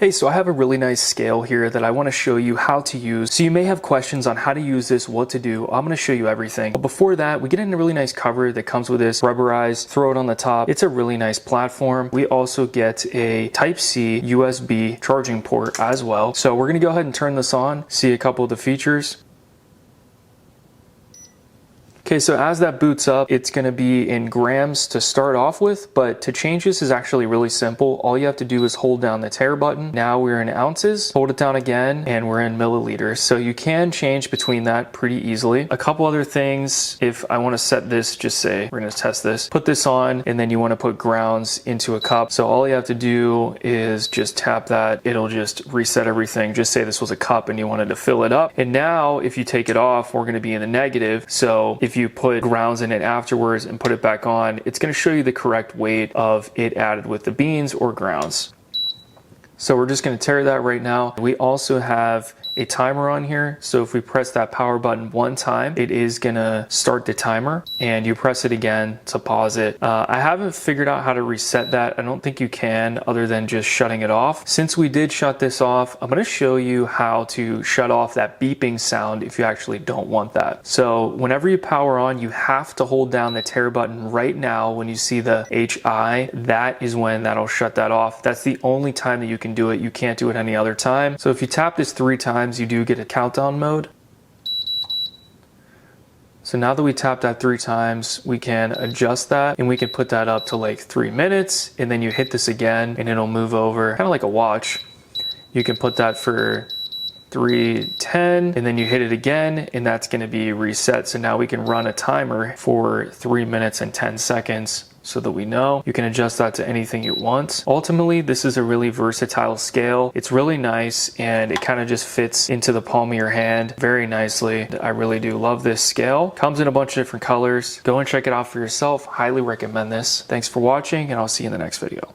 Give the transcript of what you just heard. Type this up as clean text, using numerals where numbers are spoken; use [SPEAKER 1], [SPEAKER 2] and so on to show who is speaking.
[SPEAKER 1] Hey, so I have a really nice scale here that I want to show you how to use. So you may have questions on how to use this, what to do. I'm going to show you everything. But before that, we get in a really nice cover that comes with this rubberized, throw it on the top. It's a really nice platform. We also get a Type-C USB charging port as well. So we're going to go ahead and turn this on, see a couple of the features. Okay, so as that boots up, it's going to be in grams to start off with, but to change this is actually really simple. All you have to do is hold down the tare button. Now we're in ounces, hold it down again, and we're in milliliters. So you can change between that pretty easily. A couple other things, if I want to set this, just say, we're going to test this, put this on, and then you want to put grounds into a cup. So all you have to do is just tap that. It'll just reset everything. Just say this was a cup and you wanted to fill it up. And now if you take it off, we're going to be in the negative. So if you put grounds in it afterwards and put it back on, it's going to show you the correct weight of it added with the beans or grounds. So we're just going to tare that right now. We also have a timer on here. So if we press that power button one time, it is going to start the timer, and you press it again to pause it. I haven't figured out how to reset that. I don't think you can, other than just shutting it off. Since we did shut this off, I'm going to show you how to shut off that beeping sound if you actually don't want that. So whenever you power on, you have to hold down the tare button right now. When you see the HI, that is when that'll shut that off. That's the only time that you can do it. You can't do it any other time. So if you tap this 3 times, you do get a countdown mode. So now that we tapped that 3 times, we can adjust that, and we can put that up to like 3 minutes, and then you hit this again and it'll move over, kind of like a watch. You can put that for 3:10, and then you hit it again, and that's going to be reset. So now we can run a timer for 3 minutes and 10 seconds. So that we know. You can adjust that to anything you want. Ultimately, this is a really versatile scale. It's really nice, and it kind of just fits into the palm of your hand very nicely. I really do love this scale. Comes in a bunch of different colors. Go and check it out for yourself. Highly recommend this. Thanks for watching, and I'll see you in the next video.